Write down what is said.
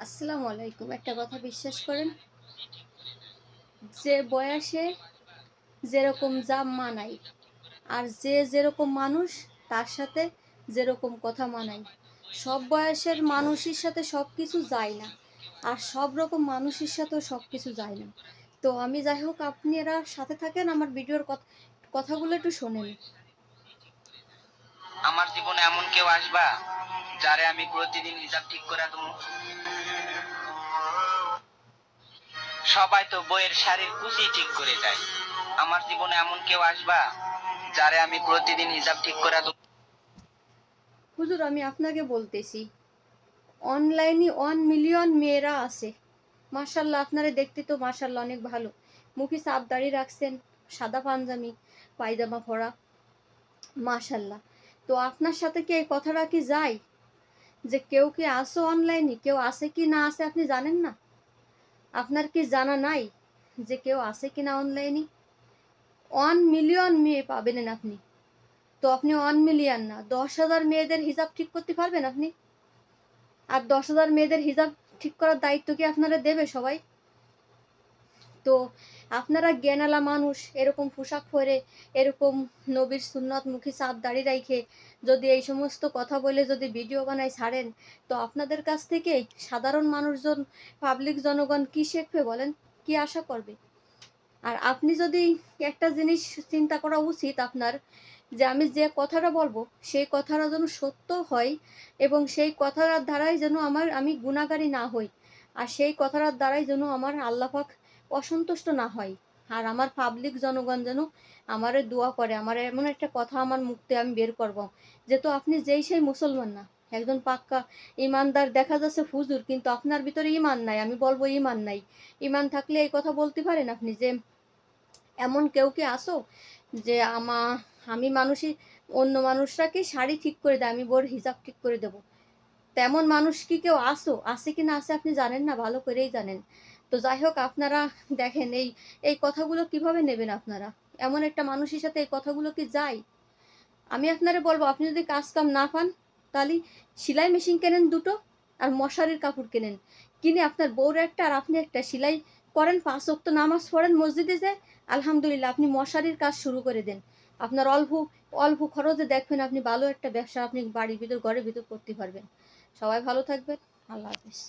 আসসালামু আলাইকুম। একটা কথা বিশ্বাস করেন, যে বয়সে যেরকম যা মানাই আর যে যেরকম মানুষ তার সাথে যেরকম কথা মানাই। সব বয়সের মানুষের সাথে সব কিছু যায় না, আর সব রকম মানুষের সাথেও সব কিছু যায় না। তো আমি যাই হোক, আপনারা সাথে থাকেন, আমার ভিডিওর কথাগুলো একটু শোনেন। আমার জীবনে এমন কেউ আসবা যারে আমি প্রতিদিন হিসাব ঠিক করে দেবো। সবাই তো বইয়ের শাড়ির কুচি ঠিক করে দেয়। আমার জীবনে এমন কেউ আসবা যারে আমি প্রতিদিন হিসাব ঠিক করে দেবো। হুজুর, আমি আপনাকে বলতেছি, অনলাইনে 1 মিলিয়ন মেয়েরা আছে। মাশাল্লাহ, আপনারা দেখতে তো মাশাল্লাহ অনেক ভালো। মুখে চাপ দাড়ি রাখছেন, সাদা পাঞ্জাবি পায়জামা পরা, মাশাল্লাহ। তো আপনার সাথে কি এই কথাটা কি যায় যে কেউ কি আসো অনলাইনে, কেউ আসে কি না আসে আপনি জানেন না? আপনার কি জানা নাই যে কেউ আসে কি না অনলাইনে? 1 মিলিয়ন মেয়ে পাবেন আপনি। তো আপনি 1 মিলিয়ন না, 10,000 মেয়েদের হিসাব ঠিক করতে পারবেন আপনি? আর 10,000 মেয়েদের হিসাব ঠিক করার দায়িত্ব কি আপনারা দেবে সবাই? তো আপনারা জ্ঞানালা মানুষ, এরকম পোশাক পরে, এরকম নবীর সুন্নত মুখী চাপ দাড়ি রাইখে যদি এই সমস্ত কথা বলে যদি ভিডিও বানায় ছাড়েন, তো আপনাদের কাছ থেকে সাধারণ মানুষজন, পাবলিক জনগণ কি শিখবে বলেন? কি আশা করবে? আর আপনি যদি একটা জিনিস চিন্তা করা উচিত আপনার, যে আমি যে কথাটা বলবো সেই কথাটা যেন সত্য হয়, এবং সেই কথাটার দ্বারাই যেন আমি গুণাগারী না হই, আর সেই কথাটার দ্বারাই যেন আমার আল্লাহ পাক অসন্তুষ্ট না হয়, আর আমার পাবলিক জনগণ যেন আমারে দোয়া করে, আমার এমন একটা কথা আমার মুখতে আমি বের করব, যেহেতু আপনি যেই সেই মুসলমান না, একজন পাক্কা ইমানদার দেখা যাচ্ছে হুজুর, কিন্তু আপনার ভিতরে ইমান নাই। আমি বলবো ইমান নাই। ইমান থাকলে এই কথা বলতে পারেন আপনি যে এমন কেউ কি আসো যে আমি মানুষই, অন্য মানুষরা কি শাড়ি ঠিক করে দেয়, আমি বোর হিজাব ঠিক করে দেব? তেমন মানুষ কি কেউ আসো, আসে কি না আসে আপনি জানেন না, ভালো করেই জানেন। তো যাই হোক, আপনারা দেখেন এই এই কথাগুলো কিভাবে নেবেন আপনারা? এমন একটা মানুষের সাথে এই কথাগুলো কি যায়? আমি আপনারা বলবো, আপনি যদি কাজ কাম না পান, তাহলে সেলাই মেশিন কেনেন দুটো, আর মশারির কাপড় কেনেন। কিনে আপনার বউর একটা আর আপনি একটা সেলাই করেন, 5 ওয়াক্ত নামাজ পড়েন মসজিদে যায়, আলহামদুলিল্লাহ আপনি মশারির কাজ শুরু করে দেন। আপনার অল্প অল্প খরচে দেখবেন আপনি ভালো একটা ব্যবসা আপনি বাড়ির ভিতর, ঘরের ভিতর করতে পারবেন। সবাই ভালো থাকবেন। আল্লাহ হাফিজ।